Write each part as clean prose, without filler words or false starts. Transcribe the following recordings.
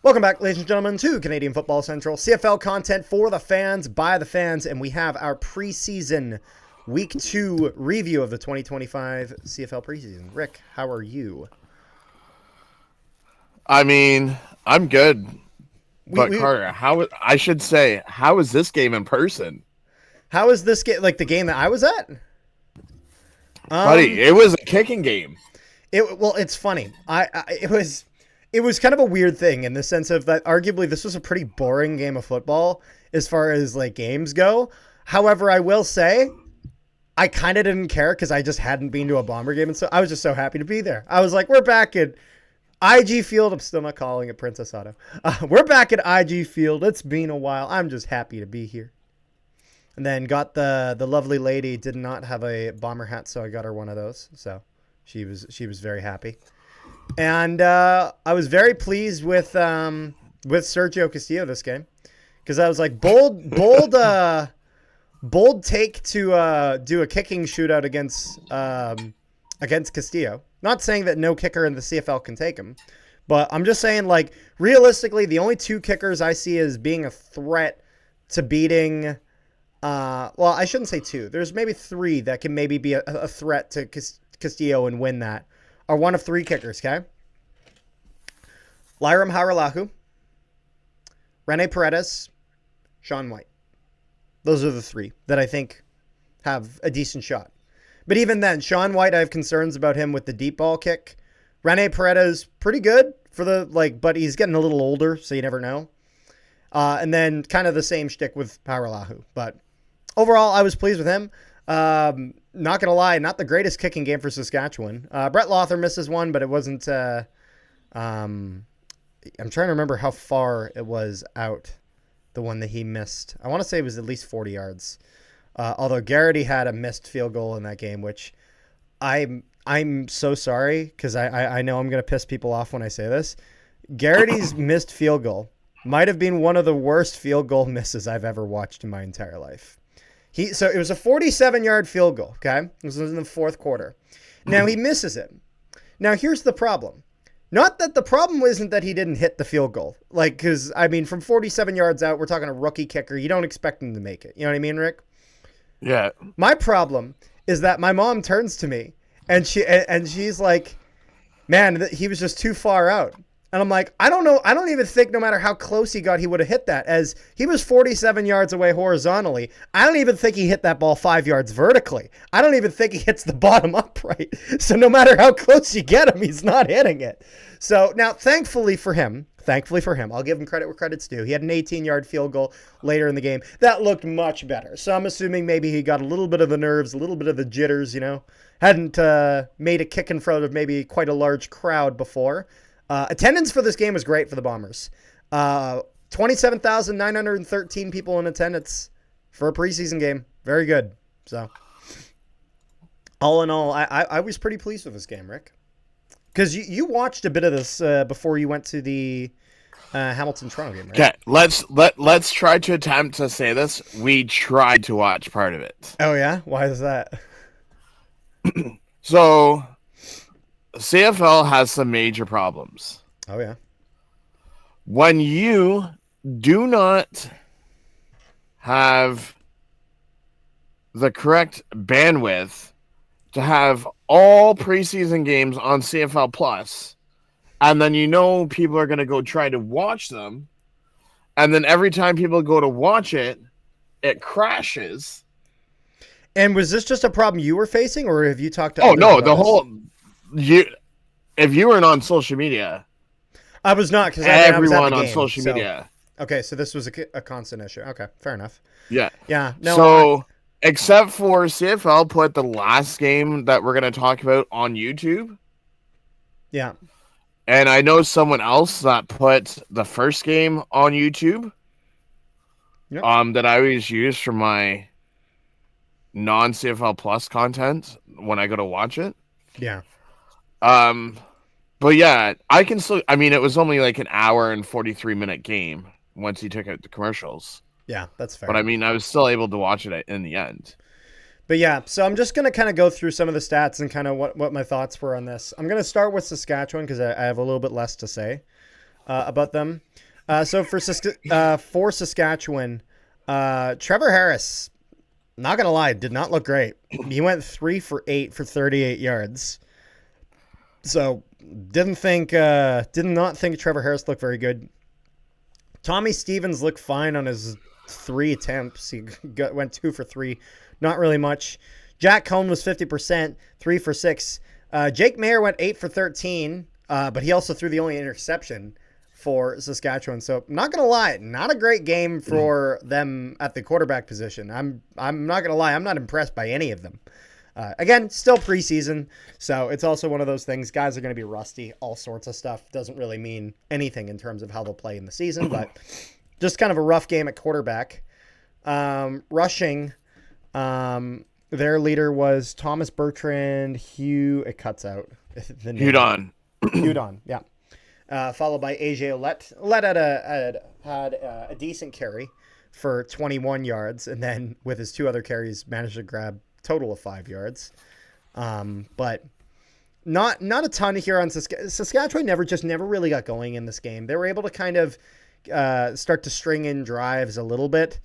Welcome back, ladies and gentlemen, to Canadian Football Central. CFL content for the fans, by the fans, and we have our preseason Week 2 review of the 2025 CFL preseason. Rick, how are you? I mean, I'm good. But Carter, how is this game in person? How is this game, like the game that I was at? Buddy, it was a kicking game. It's funny. It was kind of a weird thing in the sense of that arguably this was a pretty boring game of football as far as like games go. However, I will say I kind of didn't care because I just hadn't been to a Bomber game. And so I was just so happy to be there. I was like, we're back at IG Field. I'm still not calling it Princess Auto. We're back at IG Field. It's been a while. I'm just happy to be here. And then got the lovely lady did not have a Bomber hat, so I got her one of those. So she was very happy. And I was very pleased with Sergio Castillo this game because I was like bold take to do a kicking shootout against Castillo. Not saying that no kicker in the CFL can take him, but I'm just saying like realistically the only two kickers I see as being a threat to beating. Well, I shouldn't say two. There's maybe three that can maybe be a threat to Castillo and win that. Are one of three kickers, okay? Lyram Haralahu, Rene Paredes, Sean White. Those are the three that I think have a decent shot. But even then, Sean White, I have concerns about him with the deep ball kick. Rene Paredes, pretty good for but he's getting a little older, so you never know. And then kind of the same shtick with Haralahu. But overall, I was pleased with him. Not going to lie, not the greatest kicking game for Saskatchewan. Brett Lothar misses one, but it wasn't... I'm trying to remember how far it was out, the one that he missed. I want to say it was at least 40 yards. Although Garrity had a missed field goal in that game, which I'm so sorry, because I know I'm going to piss people off when I say this. Garrity's missed field goal might have been one of the worst field goal misses I've ever watched in my entire life. So it was a 47-yard field goal, okay? It was in the fourth quarter. Now he misses it. Now here's the problem. Not that the problem isn't that he didn't hit the field goal. Like, because, I mean, from 47 yards out, we're talking a rookie kicker. You don't expect him to make it. You know what I mean, Rick? Yeah. My problem is that my mom turns to me, and she's like, man, he was just too far out. And I'm like, I don't know. I don't even think no matter how close he got, he would have hit that, as he was 47 yards away horizontally. I don't even think he hit that ball 5 yards vertically. I don't even think he hits the bottom upright. So no matter how close you get him, he's not hitting it. So now, thankfully for him, I'll give him credit where credit's due. He had an 18-yard field goal later in the game. That looked much better. So I'm assuming maybe he got a little bit of the nerves, a little bit of the jitters, Hadn't made a kick in front of maybe quite a large crowd before. Attendance for this game was great for the Bombers. 27,913 people in attendance for a preseason game. Very good. So, all in all, I was pretty pleased with this game, Rick. Because you watched a bit of this before you went to the Hamilton-Toronto game, right? Okay, let's try to attempt to say this. We tried to watch part of it. Oh, yeah? Why is that? So... CFL has some major problems. Oh, yeah. When you do not have the correct bandwidth to have all preseason games on CFL Plus, and then people are going to go try to watch them, and then every time people go to watch it, it crashes. And was this just a problem you were facing, or have you talked to others? Oh, no, the whole... if you weren't on social media, I was not, because everyone on social media. Okay, so this was a constant issue. Okay, fair enough. Yeah. No. So, except for CFL put the last game that we're going to talk about on YouTube. Yeah. And I know someone else that put the first game on YouTube. Yep. That I always use for my non-CFL Plus content when I go to watch it. Yeah. But yeah, I can still, it was only like an hour and 43-minute game once he took out the commercials. Yeah, that's fair. But I was still able to watch it in the end. But yeah, so I'm just going to kind of go through some of the stats and kind of what my thoughts were on this. I'm going to start with Saskatchewan because I have a little bit less to say about them. So for Saskatchewan, Trevor Harris, not going to lie, did not look great. He went 3 for 8 for 38 yards. So did not think Trevor Harris looked very good. Tommy Stevens looked fine on his 3 attempts. Went 2 for 3, not really much. Jack Cohn was 50%, 3 for 6. Jake Mayer went 8 for 13, but he also threw the only interception for Saskatchewan. So I'm not gonna lie, not a great game for them at the quarterback position. I'm not gonna lie, I'm not impressed by any of them. Again, still preseason, so it's also one of those things. Guys are going to be rusty, all sorts of stuff. Doesn't really mean anything in terms of how they'll play in the season, but just kind of a rough game at quarterback. Rushing, their leader was Thomas Bertrand It cuts out the name. Hudon, yeah. Followed by AJ Ouellette. Ouellette had a decent carry for 21 yards, and then with his 2 other carries, managed to grab total of 5 yards. But not a ton here on Saskatchewan. Never really got going in this game. They were able to kind of start to string in drives a little bit,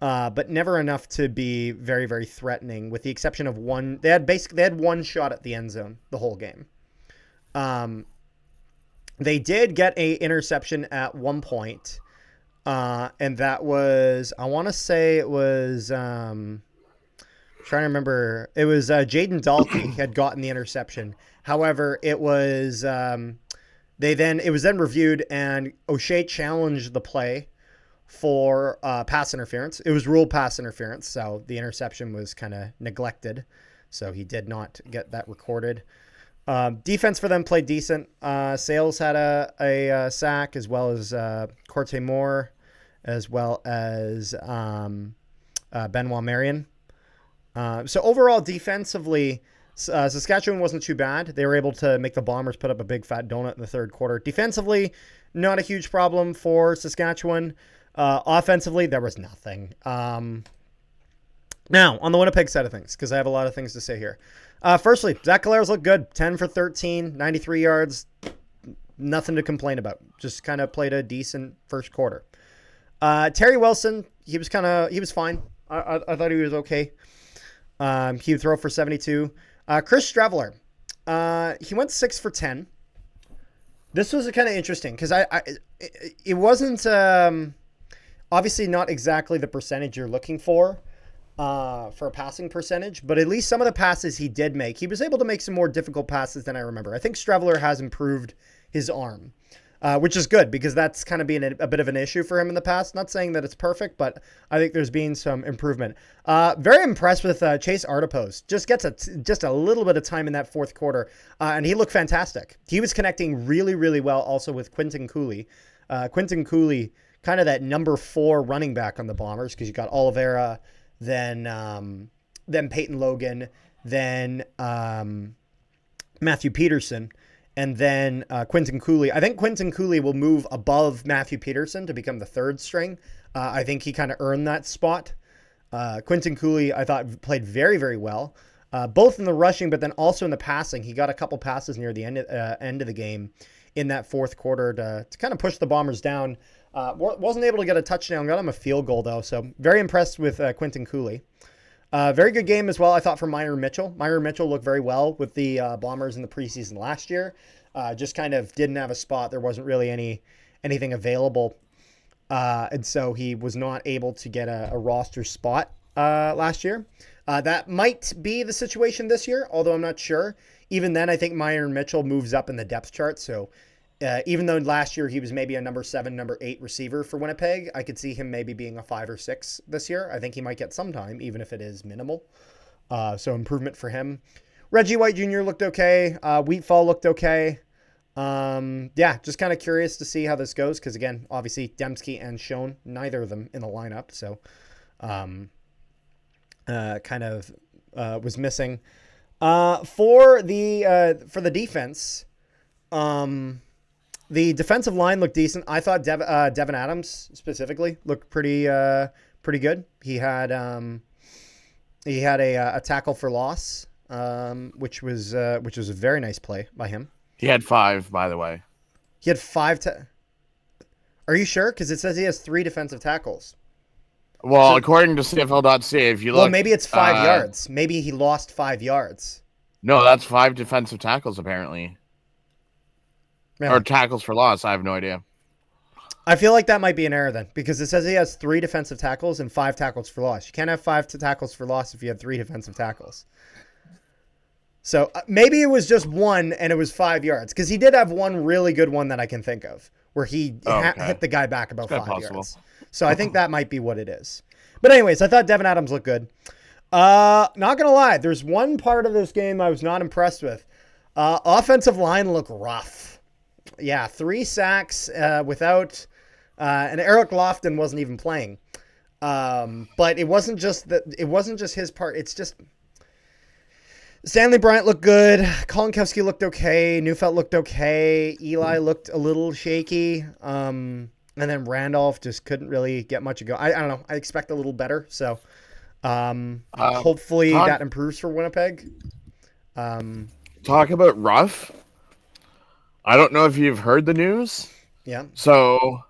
but never enough to be very, very threatening, with the exception of one. They had one shot at the end zone the whole game. They did get a interception at one point, and that was, I want to say it was trying to remember. It was Jaden Dalkey had gotten the interception. However, it was it was then reviewed, and O'Shea challenged the play for pass interference. It was ruled pass interference, so the interception was kind of neglected. So he did not get that recorded. Defense for them played decent. Sales had a sack, as well as Corte Moore, as well as Benoit Marion. So overall, defensively, Saskatchewan wasn't too bad. They were able to make the Bombers put up a big fat donut in the third quarter. Defensively, not a huge problem for Saskatchewan. Offensively, there was nothing. Now, on the Winnipeg side of things, because I have a lot of things to say here. Firstly, Zach Collaros looked good. 10 for 13, 93 yards. Nothing to complain about. Just kind of played a decent first quarter. Terry Wilson, he was fine. I thought he was okay. He would throw for 72. Chris Streveler, he went 6 for 10. This was kind of interesting because it wasn't obviously not exactly the percentage you're looking for a passing percentage, but at least some of the passes he did make, he was able to make some more difficult passes than I remember. I think Streveler has improved his arm, which is good because that's kind of been a bit of an issue for him in the past. Not saying that it's perfect, but I think there's been some improvement. Very impressed with Chase Artipos. Just gets just a little bit of time in that fourth quarter, and he looked fantastic. He was connecting really, really well also with Quinton Cooley. Quinton Cooley, kind of that number 4 running back on the Bombers, because you got Oliveira, then Peyton Logan, then Matthew Peterson, and then Quinton Cooley. I think Quinton Cooley will move above Matthew Peterson to become the third string. I think he kind of earned that spot. Quinton Cooley, I thought, played very, very well, both in the rushing, but then also in the passing. He got a couple passes near the end of the game in that fourth quarter to kind of push the Bombers down. Wasn't able to get a touchdown. Got him a field goal, though. So very impressed with Quinton Cooley. Very good game as well, I thought, for Myron Mitchell. Myron Mitchell looked very well with the Bombers in the preseason last year. Just kind of didn't have a spot. There wasn't really anything available. And so he was not able to get a roster spot last year. That might be the situation this year, although I'm not sure. Even then, I think Myron Mitchell moves up in the depth chart. So even though last year he was maybe a number 7, number 8 receiver for Winnipeg, I could see him maybe being a 5 or 6 this year. I think he might get some time, even if it is minimal. So improvement for him. Reggie White Jr. looked okay. Wheatfall looked okay. Just kind of curious to see how this goes, because again, obviously Dembski and Schoen, neither of them in the lineup, so was missing. For the defense, the defensive line looked decent. I thought Devin Adams specifically looked pretty good. He had He had a tackle for loss, which was a very nice play by him. He had 5, by the way. He had 5. Are you sure? Because it says he has 3 defensive tackles. Well, So, according to CFL.ca, if you well, look, maybe it's 5 yards. Maybe he lost 5 yards. no, that's 5 defensive tackles apparently, or Really? tackles for loss. I have no idea. I feel like that might be an error then, because it says he has 3 defensive tackles and 5 tackles for loss. You can't have 5 tackles for loss if you have 3 defensive tackles. So maybe it was just 1 and it was 5 yards, because he did have one really good one that I can think of where he hit the guy back about 5 yards. So I think that might be what it is. But anyways, I thought Devin Adams looked good. Not gonna lie, there's one part of this game I was not impressed with. Offensive line looked rough. Yeah, 3 sacks without, and Eric Lofton wasn't even playing. But it wasn't just that. It wasn't just his part. It's just Stanley Bryant looked good. Colin Kevsky looked okay. Neufeld looked okay. Eli looked a little shaky. And then Randolph just couldn't really get much ago. I don't know. I expect a little better. So hopefully that improves for Winnipeg. Talk about rough. I don't know if you've heard the news. Yeah. So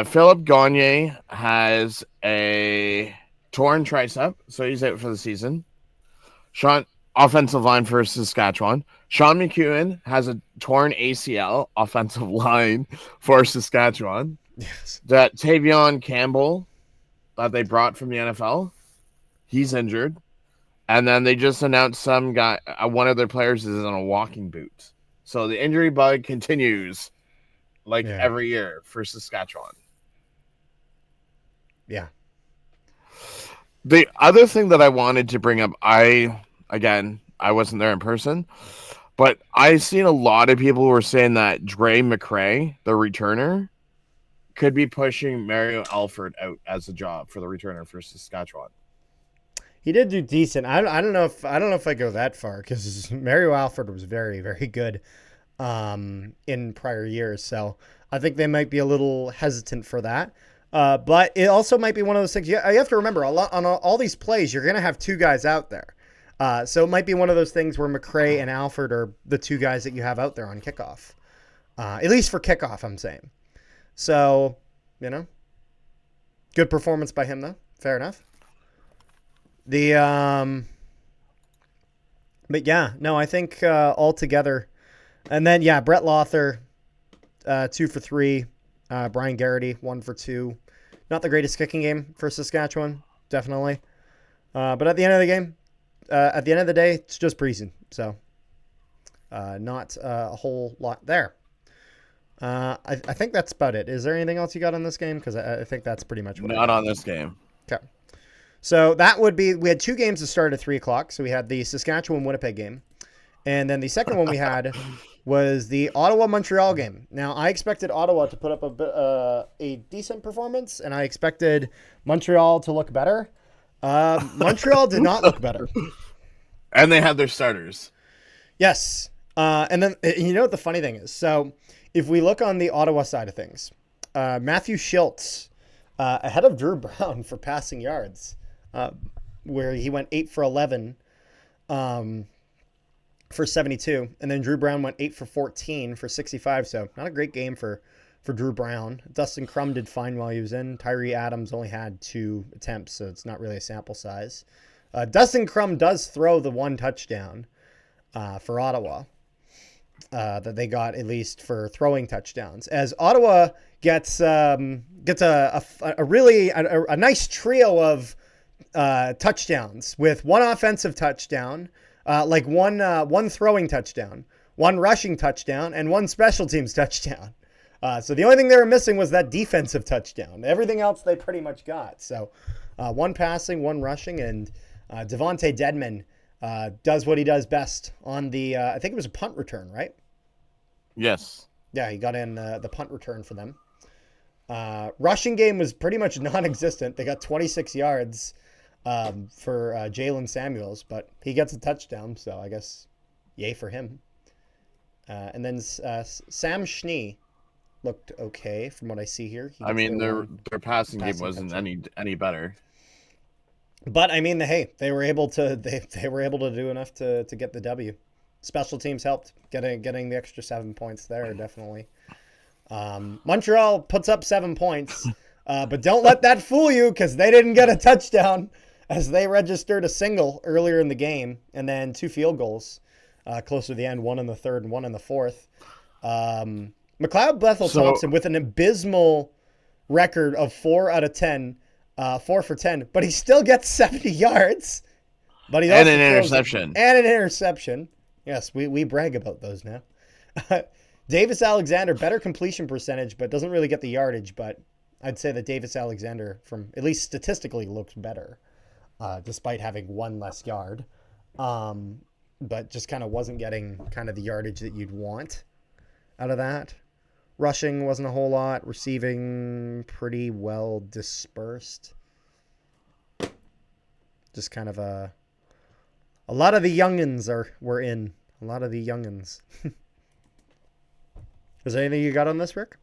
Philip Gagne has a torn tricep, so he's out for the season. Offensive line for Saskatchewan. Sean McEwen has a torn ACL, offensive line for Saskatchewan. Yes. That Tavion Campbell that they brought from the NFL, he's injured. And then they just announced some guy, one of their players is on a walking boot. So the injury bug continues every year for Saskatchewan. Yeah. The other thing that I wanted to bring up, I wasn't there in person, but I've seen a lot of people who were saying that Dre McRae, the returner, could be pushing Mario Alford out as a job for the returner for Saskatchewan. He did do decent. I don't know if I go that far, because Mario Alford was very, very good in prior years. So I think they might be a little hesitant for that. But it also might be one of those things. You have to remember, on all these plays, you're going to have 2 guys out there. So it might be one of those things where McRae and Alford are the 2 guys that you have out there on kickoff. At least for kickoff, I'm saying. So, good performance by him, though. Fair enough. But yeah, no, I think altogether, and then Brett Lothar, 2 for 3. Brian Garrity, 1 for 2. Not the greatest kicking game for Saskatchewan, definitely. But at the end of the game, at the end of the day, it's just preseason, so not a whole lot there. I think that's about it. Is there anything else you got on this game? Because I think that's pretty much what. Not on this game. Okay. So that would be, we had 2 games that started at 3 o'clock. So we had the Saskatchewan-Winnipeg game. And then the second one we had was the Ottawa-Montreal game. Now, I expected Ottawa to put up a decent performance, and I expected Montreal to look better. Montreal did not look better. And they had their starters. Yes. And then, you know what the funny thing is? So if we look on the Ottawa side of things, Matthew Schultz ahead of Drew Brown for passing yards, where he went 8 for 11 for 72, and then Drew Brown went 8 for 14 for 65. So not a great game for Drew Brown. Dustin Crum did fine while he was in. Tyree Adams only had 2 attempts, so it's not really a sample size. Dustin Crum does throw the 1 touchdown for Ottawa that they got, at least for throwing touchdowns, as Ottawa gets a really nice trio of touchdowns, with 1 offensive touchdown, one throwing touchdown, 1 rushing touchdown, and 1 special teams touchdown. So the only thing they were missing was that defensive touchdown. Everything else they pretty much got. So 1 passing, 1 rushing, and Devontae Dedman does what he does best on the, I think it was a punt return, right? Yes. Yeah, he got in the punt return for them. Rushing game was pretty much non-existent. They got 26 yards for Jalen Samuels, but he gets a touchdown, so I guess yay for him. And then Sam Schnee looked okay from what I see here. I mean, their passing game wasn't any better. But I mean, hey, they were able to do enough to get the W. Special teams helped getting the extra 7 points there, definitely. Montreal puts up 7 points, but don't let that fool you because they didn't get a touchdown as they registered a single earlier in the game and then 2 field goals closer to the end, one in the third and one in the fourth. McLeod Bethel So Thompson with an abysmal record of 4 out of 10, 4 for 10, but he still gets 70 yards. But he and also an throws interception. and an interception. Yes, we brag about those now. Davis Alexander, better completion percentage, but doesn't really get the yardage. But I'd say that Davis Alexander, from at least statistically, looks better, despite having one less yard. But just kind of wasn't getting kind of the yardage that you'd want out of that. Rushing wasn't a whole lot. Receiving pretty well dispersed. Just kind of a lot of the youngins were in. A lot of the youngins. Is there anything you got on this, Rick?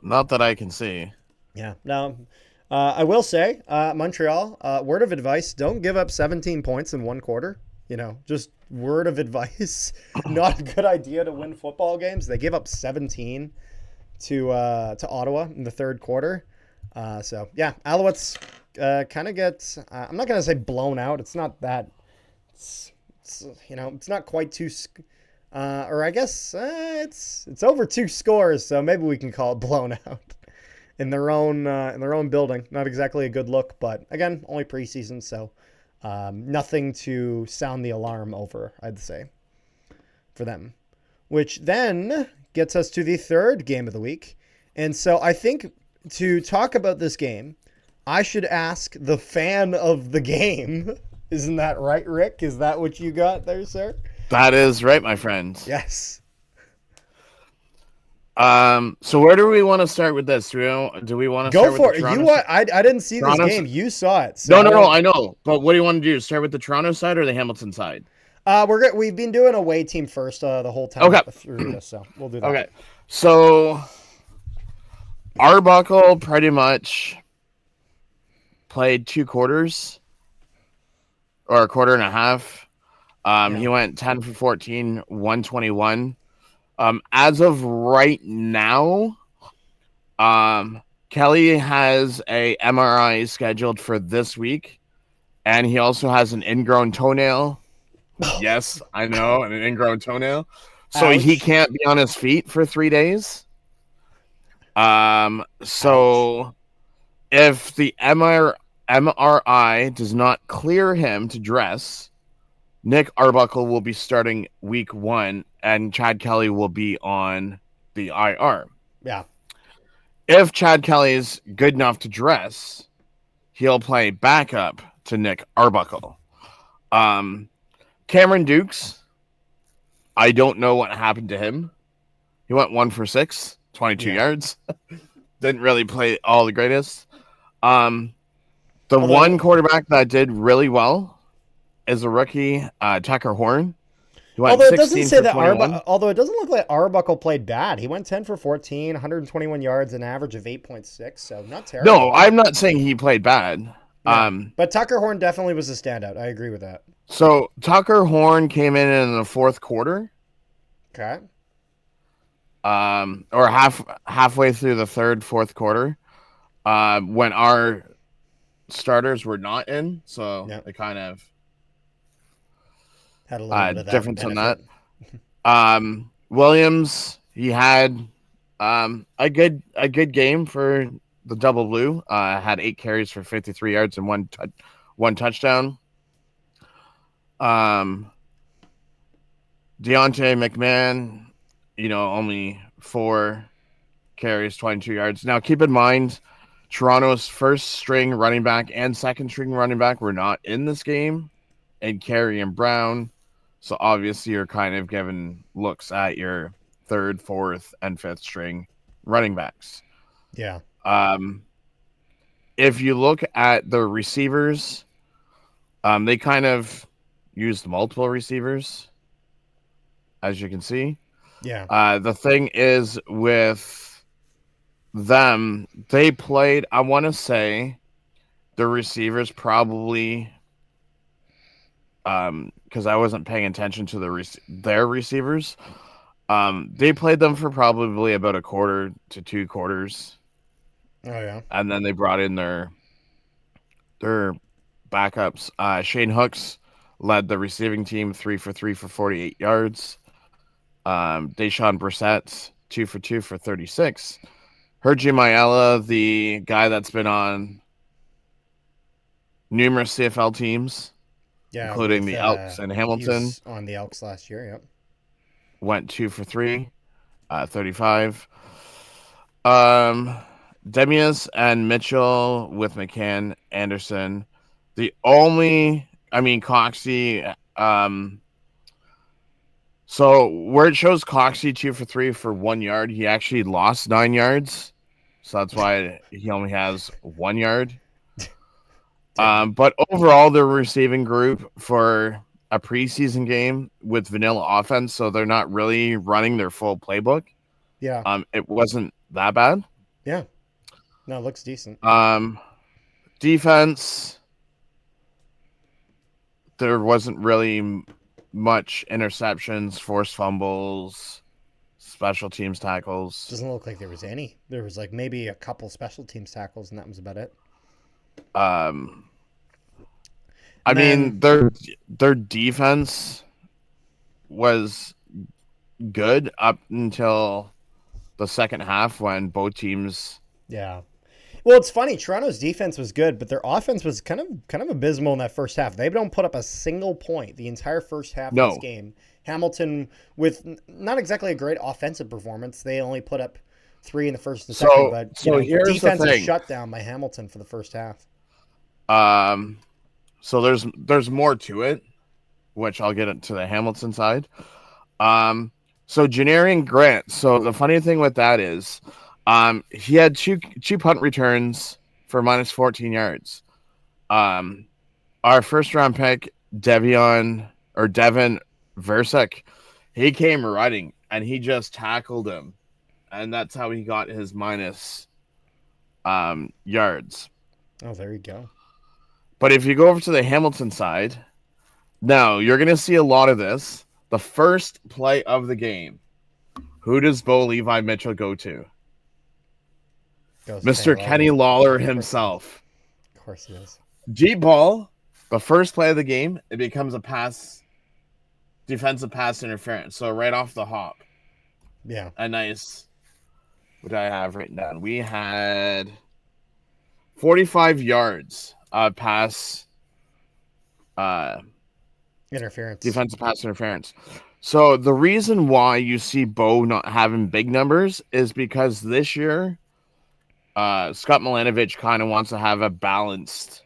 Not that I can see. Yeah. Now, I will say, Montreal, word of advice, don't give up 17 points in one quarter. Just word of advice. Not a good idea to win football games. They gave up 17 to Ottawa in the third quarter. So, yeah, Alouettes kind of get, I'm not going to say blown out. It's not that, it's not quite too, or I guess it's over 2 scores. So maybe we can call it blown out. In their own building. Not exactly a good look, but again, only preseason, so nothing to sound the alarm over, I'd say, for them. Which then gets us to the third game of the week. And so I think to talk about this game, I should ask the fan of the game. Isn't that right, Rick? Is that what you got there, sir? That is right, my friend. Yes. So where do we want to start with this? Do we want to Go start for with the it. Toronto? I didn't see this Toronto? game. You saw it. So No, I know. But what do you want to do? Start with the Toronto side or the Hamilton side? We've been doing away team first the whole time Okay. through this, so we'll do that. Okay. So Arbuckle pretty much played 2 quarters or a quarter and a half. He went 10 for 14, 121. As of right now, Kelly has a MRI scheduled for this week, and he also has an ingrown toenail. Yes, I know, an ingrown toenail. So Ouch. he can't be on his feet for 3 days. So if the MRI does not clear him to dress, Nick Arbuckle will be starting week 1, and Chad Kelly will be on the IR. Yeah. If Chad Kelly is good enough to dress, he'll play backup to Nick Arbuckle. Cameron Dukes, I don't know what happened to him. He went 1 for 6, 22 yards. Didn't really play all the greatest. One quarterback that did really well is a rookie, Tucker Horn. Although it doesn't say that although it doesn't look like Arbuckle played bad. He went 10 for 14, 121 yards, an average of 8.6, so not terrible. No, I'm not saying he played bad. Yeah. But Tucker Horn definitely was a standout. I agree with that. So Tucker Horn came in the fourth quarter. Okay. Or halfway through the fourth quarter, when our starters were not in, so they kind of had a little bit of that difference benefit. on that. Williams, he had a good game for the Double Blue. Had 8 carries for 53 yards and one touchdown. Deontay McMahon, only 4 carries, 22 yards. Now, keep in mind, Toronto's first string running back and second string running back were not in this game, and Carey and Brown. So obviously, you're kind of giving looks at your third, fourth, and fifth string running backs. Yeah. If you look at the receivers, they kind of used multiple receivers, as you can see. Yeah. The thing is with them, they played, I want to say, the receivers probably, because I wasn't paying attention to their receivers. They played them for probably about a quarter to 2 quarters, Oh yeah. and then they brought in their backups. Shane Hooks led the receiving team 3 for 3 for 48 yards. Deshaun Brissett 2 for 2 for 36. Hergy Mayala, the guy that's been on numerous CFL teams, Yeah, including with the Elks and he Hamilton, was on the Elks last year. Yep. went 2 for 3, 35. Um, Demias and Mitchell with McCann, Anderson. Coxie. So where it shows Coxie 2 for 3 for 1 yard, he actually lost 9 yards. So that's why he only has 1 yard. Damn. But overall, the receiving group for a preseason game with vanilla offense, so they're not really running their full playbook. Yeah. It wasn't that bad. Yeah. No, it looks decent. Defense, there wasn't really much interceptions, forced fumbles, special teams tackles. Doesn't look like there was any. There was like maybe a couple special teams tackles, and that was about it. Um, I And then mean, their defense was good up until the second half when both teams. yeah. Well, it's funny. Toronto's defense was good, but their offense was kind of abysmal in that first half. They don't put up a single point the entire first half of this No. game. Hamilton with not exactly a great offensive performance. They only put up 3 in the first and second, but So here's the defensive thing. shutdown by Hamilton for the first half. So there's more to it, which I'll get into the Hamilton side. So Janarian Grant. So the funny thing with that is, he had two punt returns for minus 14 yards. Our first round pick, Devin Versick, he came running and he just tackled him, and that's how he got his minus yards. Oh, there you go. But if you go over to the Hamilton side, now you're going to see a lot of this. The first play of the game, who does Bo Levi Mitchell go to? Goes Mr. Kenny Lawler himself. Of course he is. Deep ball, the first play of the game, it becomes a defensive pass interference. So right off the hop. Yeah. A nice, what do I have written down? We had 45 yards pass Interference. defensive pass interference. So the reason why you see Bo not having big numbers is because this year, Scott Milanovich kind of wants to have a balanced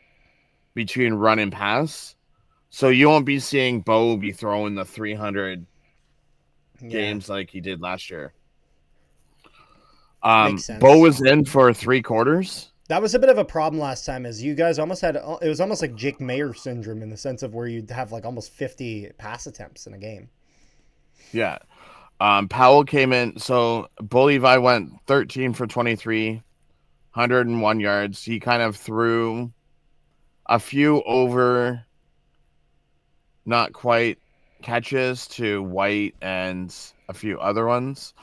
between run and pass. So you won't be seeing Bo be throwing the 300 games like he did last year. Makes sense. Bo was in for 3 quarters. That was a bit of a problem last time, as you guys almost had. It was almost like Jake Mayer syndrome in the sense of where you'd have like almost 50 pass attempts in a game. Yeah. Powell came in. So Bo Levi went 13 for 23, 101 yards. He kind of threw a few over, not quite catches to White and a few other ones.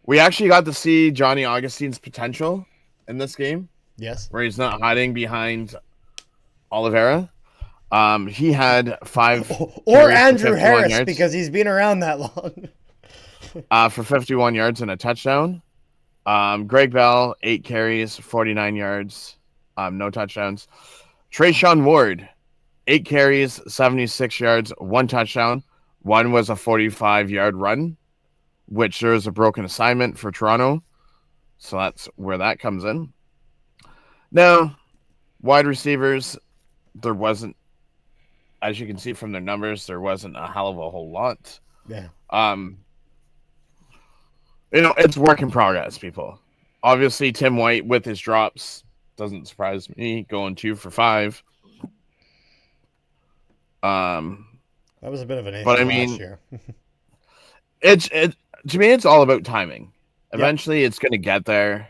We actually got to see Johnny Augustine's potential in this game. Yes. Where he's not hiding behind Oliveira. He had 5 or Andrew Harris yards, because he's been around that long. for 51 yards and a touchdown. Greg Bell, 8 carries, 49 yards, no touchdowns. Trayshawn Ward, 8 carries, 76 yards, 1 touchdown. One was a 45-yard run, which there was a broken assignment for Toronto. So that's where that comes in. Now, wide receivers, there wasn't, as you can see from their numbers, there wasn't a hell of a whole lot. Yeah. It's work in progress, people. Obviously, Tim White with his drops doesn't surprise me, going 2 for 5. That was a bit of an issue but I last mean, year. it to me, it's all about timing. Eventually, It's going to get there.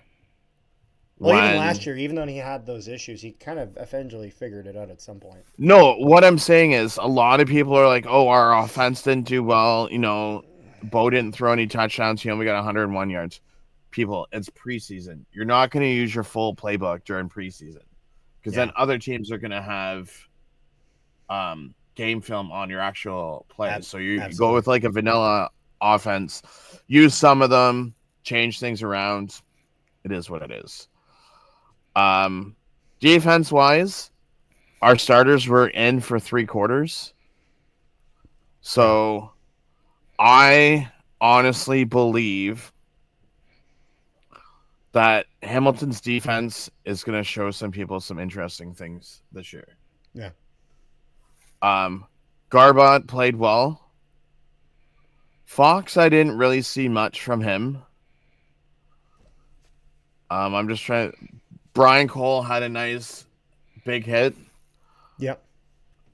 Well, even last when year, even though he had those issues, he kind of eventually figured it out at some point. no, what I'm saying is a lot of people are like, oh, our offense didn't do well. Bo didn't throw any touchdowns. He only got 101 yards. People, it's preseason. You're not going to use your full playbook during preseason because then Yeah, other teams are going to have game film on your actual plays. So you go absolutely. with like a vanilla offense, use some of them, change things around. It is what it is. Defense wise, our starters were in for 3 quarters. Yeah, So I honestly believe that Hamilton's defense is going to show some people some interesting things this year. yeah. Garbott played well. Fox, I didn't really see much from him. I'm just trying. Brian Cole had a nice big hit. Yep.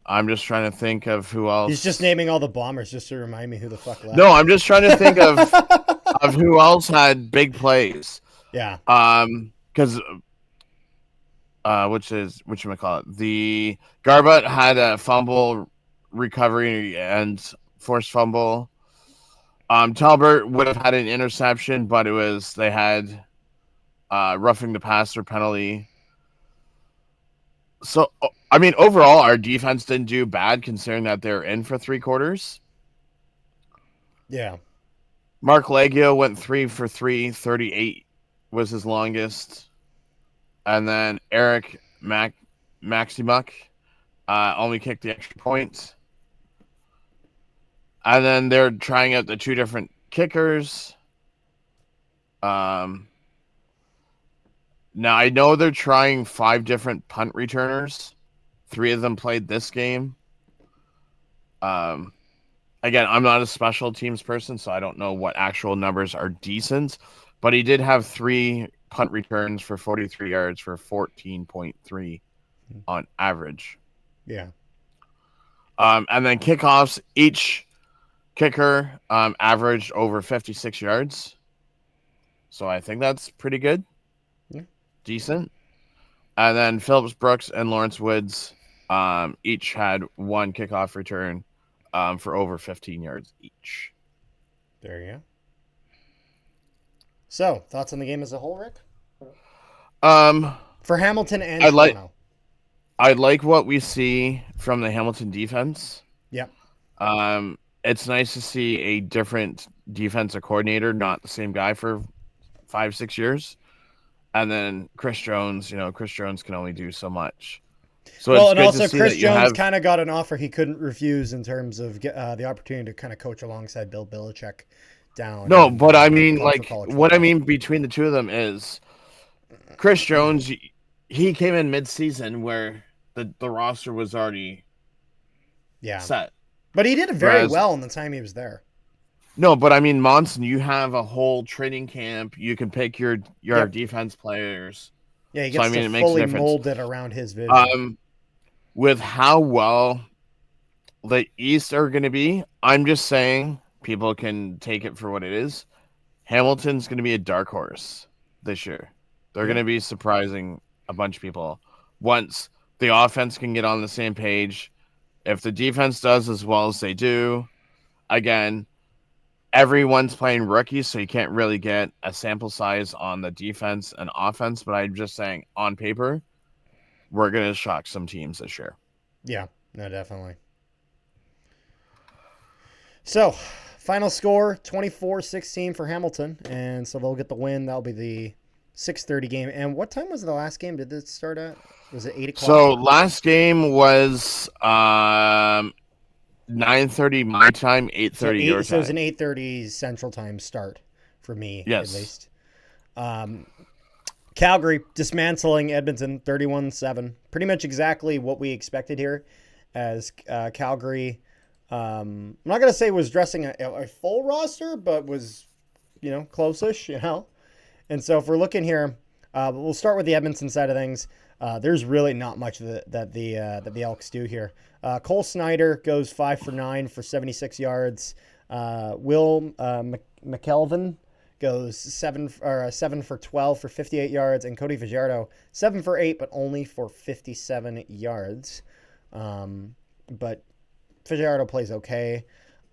I'm just trying to think of who He's just else. naming all the bombers just to remind me who the fuck No, left. I'm just trying to think of who else had big plays. Yeah. Because which you call it, the Garbett had a fumble recovery and forced fumble. Talbert would have had an interception, but they had roughing the passer penalty. So I mean, overall, our defense didn't do bad considering that they're in for 3 quarters. Yeah. Mark Leggio went 3 for 3, 38 was his longest, and then Eric Maximuk only kicked the extra point. And then they're trying out the 2 different kickers. Now I know they're trying 5 different punt returners. 3 of them played this game. Um, Again, I'm not a special teams person, so I don't know what actual numbers are decent. But he did have 3 punt returns for 43 yards for 14.3 on average. Yeah. And then kickoffs, each kicker averaged over 56 yards. So I think that's pretty good. Yeah. Decent. And then Phillips Brooks and Lawrence Woods each had 1 kickoff return for over 15 yards each. There you go. So, thoughts on the game as a whole, Rick? Um, For Hamilton and I like Toronto. I like what we see from the Hamilton defense. Yep. It's nice to see a different defensive coordinator, not the same guy for 5-6 years. And then Chris Jones, Chris Jones can only do so much. So Well, it's and good to also see Chris that you Jones have kind of got an offer he couldn't refuse in terms of the opportunity to kind of coach alongside Bill Belichick down no, in but I mean, college for like college what I football. mean between the two of them is Chris Jones. He came in mid-season where the roster was already Yeah. set. But he did it very Whereas well in the time he was there. no, but I mean Monson, you have a whole training camp. You can pick your Yep. defense players. Yeah, he So I gets to mean, it makes a fully difference. mold it around his vision. Um, with how well the East are going to be, I'm just saying people can take it for what it is. Hamilton's going to be a dark horse this year. They're going Yeah. to be surprising a bunch of people once the offense can get on the same page. If the defense does as well as they do, again, everyone's playing rookies, so you can't really get a sample size on the defense and offense. But I'm just saying, on paper, we're going to shock some teams this year. Yeah. No, definitely. So, final score 24-16 for Hamilton. And so they'll get the win. That'll be the 6:30 game. And what time was the last game? Did it start at? Was it 8 o'clock? So last game was 9:30 my time, 8:30 your So it was an time. 8:30 Central Time start for me, at Yes. least. Calgary dismantling Edmonton 31-7. Pretty much exactly what we expected here, as Calgary. I'm not gonna say was dressing a full roster, but was close-ish, And so if we're looking here, we'll start with the Edmonton side of things. There's really not much that the Elks do here. Cole Snyder goes 5 for 9 for 76 yards. Will McKelvin goes 7 for 12 for 58 yards, and Cody Fajardo 7 for 8, but only for 57 yards. But Fajardo plays okay.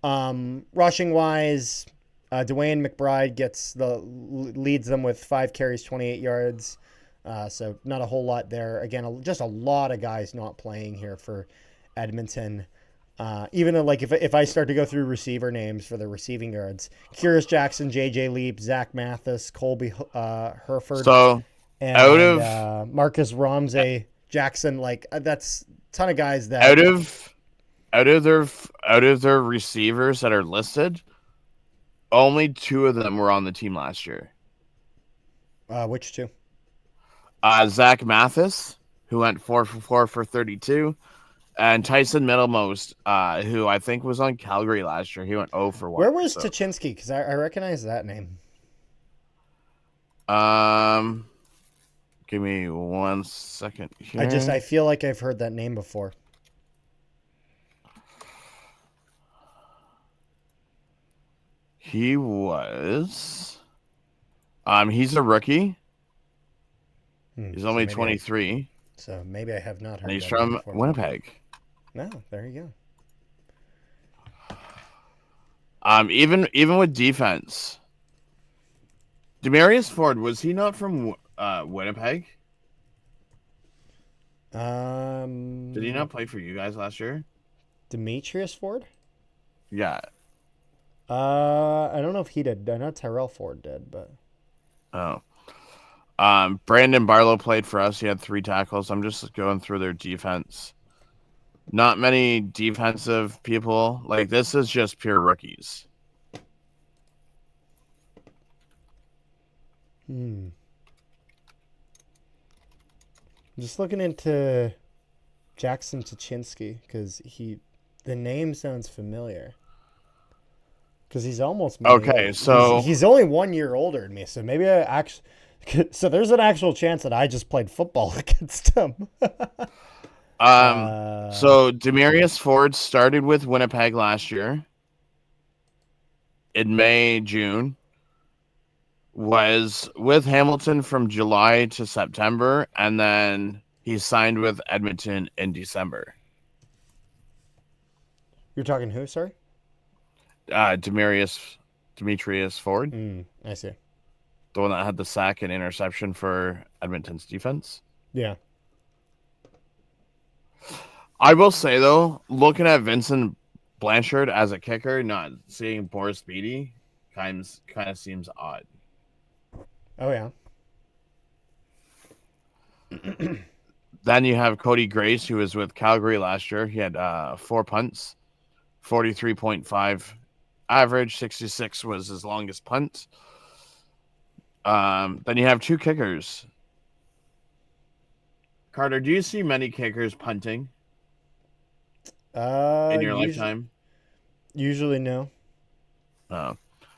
Rushing wise, Dwayne McBride leads them with 5 carries, 28 yards. So not a whole lot there. Again, just a lot of guys not playing here for Edmonton. Even though, like, if I start to go through receiver names for the receiving yards, Curious Jackson, J.J. Leap, Zach Mathis, Colby Herford, So out and of Marcus Ramsey, Jackson, like, that's a ton of guys that out of their receivers that are listed, only 2 of them were on the team last year. Which two? Zach Mathis, who went 4 for 4 for 32, and Tyson Middlemost, who I think was on Calgary last year. He went 0 for 1. Where was Tuchinski? Because I recognize that name. Give me 1 second here. I feel like I've heard that name before. He was. He's a rookie. He's only 23. So maybe I have not heard. And he's from Winnipeg. No, there you go. Even with defense, Demarius Ford, was he not from Winnipeg? Did he not play for you guys last year? Demetrius Ford? Yeah. I don't know if he did. I know Tyrell Ford did, but. Oh. Brandon Barlow played for us. He had 3 tackles. I'm just going through their defense. Not many defensive people. Like, this is just pure rookies. Just looking into Jackson Tuchinski because the name sounds familiar. Because he's almost okay. So he's only 1 year older than me, so maybe I actually. So there's an actual chance that I just played football against him. So Demarius Ford started with Winnipeg last year. In May, June. Was with Hamilton from July to September, and then he signed with Edmonton in December. You're talking who, sorry? Demetrius Ford. I see. The one that had the sack and interception for Edmonton's defense. Yeah. I will say, though, looking at Vincent Blanchard as a kicker, not seeing Boris Beatty kind of seems odd. Oh, yeah. Then you have Cody Grace, who was with Calgary last year. He had 4 punts, 43.5 average, 66 was his longest punt. Then you have 2 kickers. Carter, do you see many kickers punting in your lifetime? Usually no. Oh.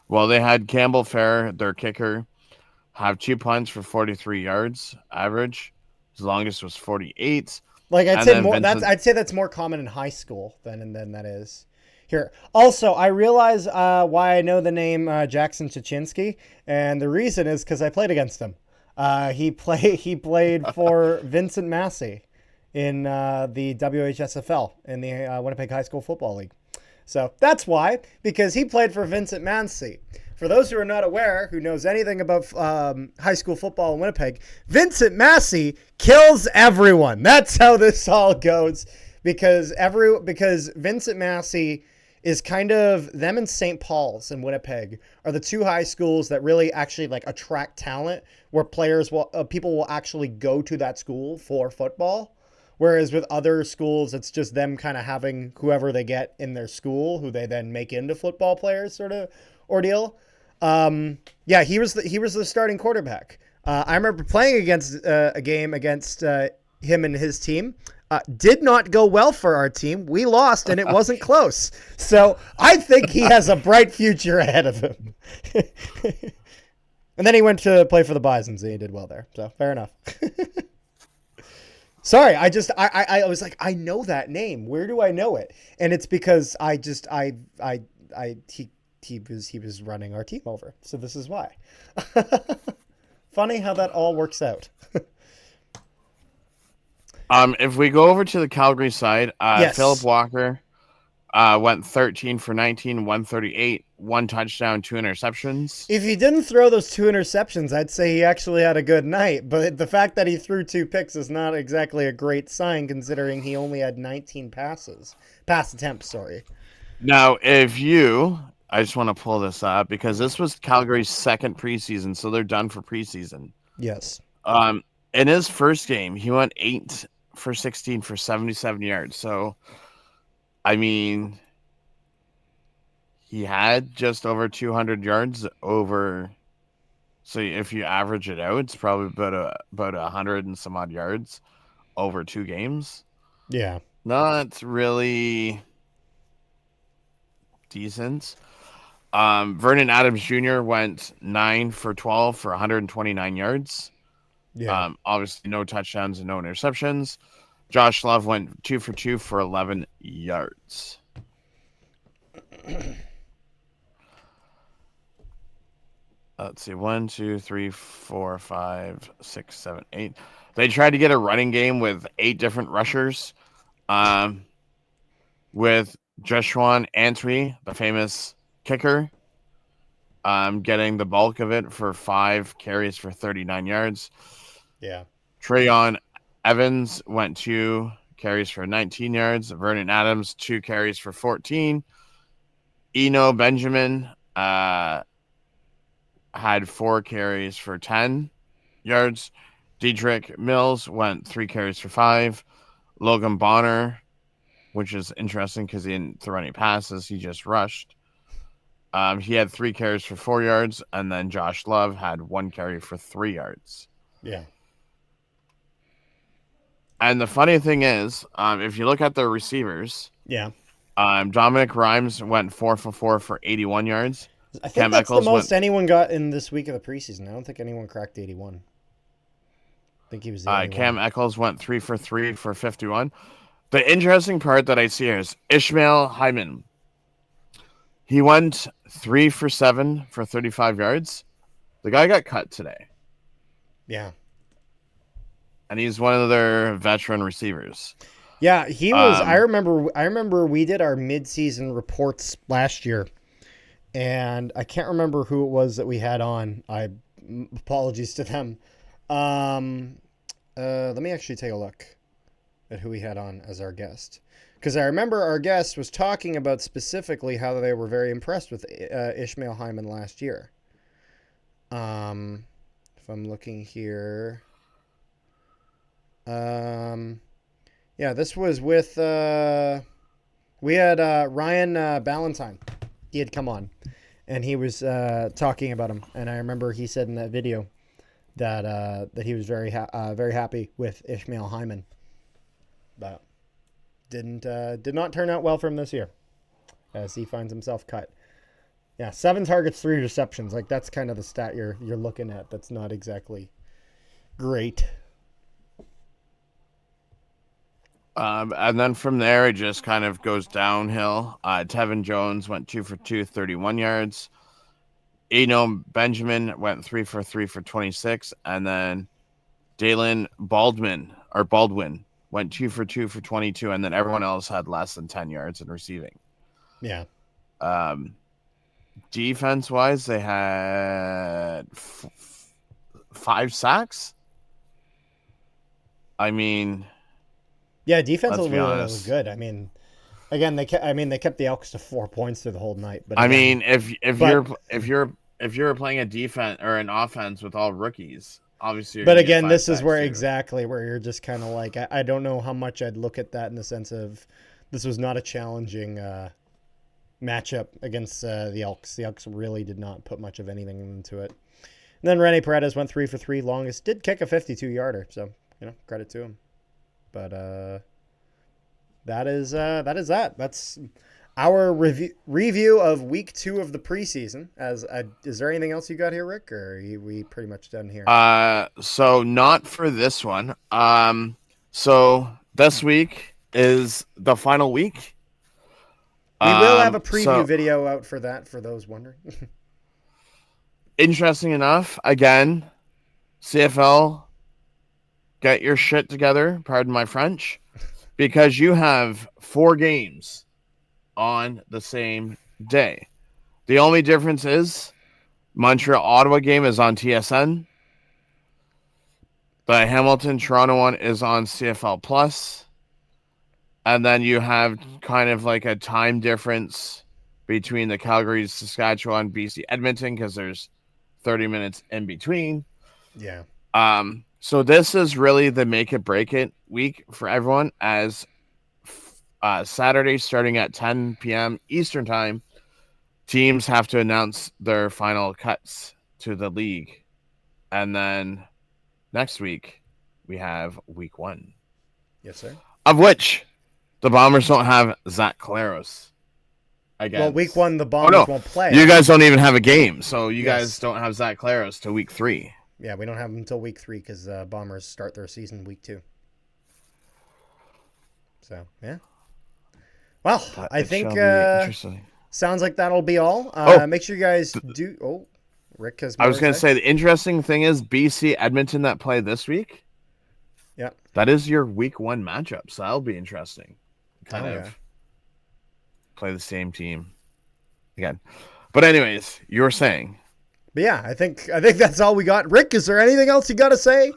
Well, they had Campbell Fair, their kicker, have 2 punts for 43 yards average. His longest was 48. Like I'd say that's more common in high school than that is here. Also, I realize why I know the name Jackson Tuchinski, and the reason is because I played against him. He played for Vincent Massey in the WHSFL in the Winnipeg High School Football League. So that's why, because he played for Vincent Massey. For those who are not aware, who knows anything about high school football in Winnipeg, Vincent Massey kills everyone. That's how this all goes, because Vincent Massey is kind of, them and St. Paul's in Winnipeg are the 2 high schools that really actually like attract talent, where people will actually go to that school for football. Whereas with other schools, it's just them kind of having whoever they get in their school, who they then make into football players, sort of ordeal. Yeah, he was the starting quarterback. I remember playing against a game against him and his team. Did not go well for our team. We lost, and it wasn't close. So I think he has a bright future ahead of him. And then he went to play for the Bisons, and he did well there. So fair enough. Sorry, I was like, I know that name. Where do I know it? And it's because he was running our team over. So this is why. Funny how that all works out. If we go over to the Calgary side, Philip Yes. Walker went 13 for 19, 138, one touchdown, two interceptions. If he didn't throw those 2 interceptions, I'd say he actually had a good night. But the fact that he threw 2 picks is not exactly a great sign, considering he only had 19 pass attempts. Sorry. Now, I just want to pull this up because this was Calgary's second preseason, so they're done for preseason. Yes. In his first game, he went 8 for 16 for 77 yards. So, I mean, he had just over 200 yards over. So if you average it out, it's probably about 100 and some odd yards over 2 games. Yeah. Not really decent. Vernon Adams Jr. went 9 for 12 for 129 yards. Yeah. Obviously, no touchdowns and no interceptions. Josh Love went 2 for 2 for 11 yards. Let's see, 1, 2, 3, 4, 5, 6, 7, 8. They tried to get a running game with 8 different rushers, with Jeshuan Antwi, the famous kicker, getting the bulk of it for 5 carries for 39 yards. Yeah. Trayon Evans went 2 carries for 19 yards. Vernon Adams, 2 carries for 14. Eno Benjamin had 4 carries for 10 yards. Diedrich Mills went 3 carries for 5. Logan Bonner, which is interesting because he didn't throw any passes. He just rushed. He had 3 carries for 4 yards. And then Josh Love had 1 carry for 3 yards. Yeah. And the funny thing is, if you look at the receivers, Yeah. Dominic Rhymes went 4 for 4 for 81 yards. I think Cam that's the Eccles most went, anyone got in this week of the preseason. I don't think anyone cracked 81. I think he was the only Cam one. Eccles went 3 for 3 for 51. The interesting part that I see here is Ishmael Hyman. He went 3 for 7 for 35 yards. The guy got cut today. Yeah. And he's one of their veteran receivers. Yeah, he was. I remember we did our mid-season reports last year, and I can't remember who it was that we had on. Apologies to them. Let me actually take a look at who we had on as our guest, because I remember our guest was talking about specifically how they were very impressed with Ishmael Hyman last year. If I'm looking here, yeah, this was with we had Ryan Ballantyne. He had come on, and he was talking about him. And I remember he said in that video that he was very happy with Ishmael Hyman, but did not turn out well for him this year, as he finds himself cut. Yeah, 7 targets, 3 receptions. Like, that's kind of the stat you're looking at. That's not exactly great. And then from there, it just kind of goes downhill. Tevin Jones went 2 for 2, 31 yards. Eno Benjamin went 3 for 3 for 26. And then Dalen Baldwin went 2 for 2 for 22. And then everyone else had less than 10 yards in receiving. Yeah. Defense-wise, they had 5 sacks. I mean... Yeah, defensively Let's be that honest. was good. I mean, again, they kept the Elks to 4 points through the whole night. But I again, mean, if you're playing a defense or an offense with all rookies, obviously. You're but gonna get again, 5 this is sacks where too. exactly where you're just kind of like, I don't know how much I'd look at that in the sense of this was not a challenging matchup against the Elks. The Elks really did not put much of anything into it. And then Rene Paredes went 3 for 3 longest, did kick a 52-yarder, so credit to him. But that is that. That's our review of week 2 of the preseason. Is there anything else you got here, Rick, or are we pretty much done here? So not for this one. So this week is the final week. We will have a preview So video out for that, for those wondering. interesting enough, again, CFL, get your shit together, pardon my French, because you have 4 games on the same day. The only difference is Montreal Ottawa game is on TSN. The Hamilton Toronto one is on CFL Plus. And then you have kind of like a time difference between the Calgary, Saskatchewan, BC, Edmonton, because there's 30 minutes in between. Yeah. So this is really the make it break it week for everyone, as Saturday starting at 10 p.m. Eastern time, teams have to announce their final cuts to the league. And then next week, we have week 1. Yes, sir. Of which the Bombers don't have Zach Collaros. Well, week 1, the Oh, Bombers no. won't play. You guys don't even have a game, so you Yes. guys don't have Zach Collaros till week 3. Yeah, we don't have them until week 3 because Bombers start their season week 2. So, yeah. Well, But I it think shall be interesting. sounds like that'll be all. Oh. Make sure you guys do. Oh, Rick has. I was going to say the interesting thing is BC Edmonton that play this week. Yeah. That is your week 1 matchup, so that'll be interesting. Kind of play the same team again. But anyways, you were saying. But yeah, I think that's all we got. Rick, is there anything else you got to say?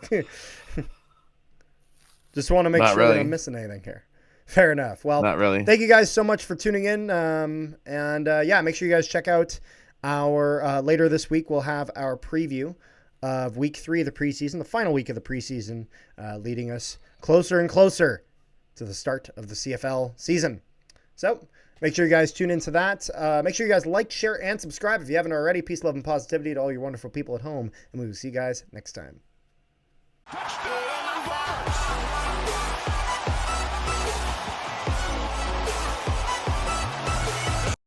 Just want to make sure that I'm missing anything here. Fair enough. Well, not really. Thank you guys so much for tuning in. Yeah, make sure you guys check out our later this week. We'll have our preview of week 3 of the preseason, the final week of the preseason, leading us closer and closer to the start of the CFL season. So make sure you guys tune into that. Make sure you guys like, share, and subscribe if you haven't already. Peace, love, and positivity to all your wonderful people at home. And we will see you guys next time.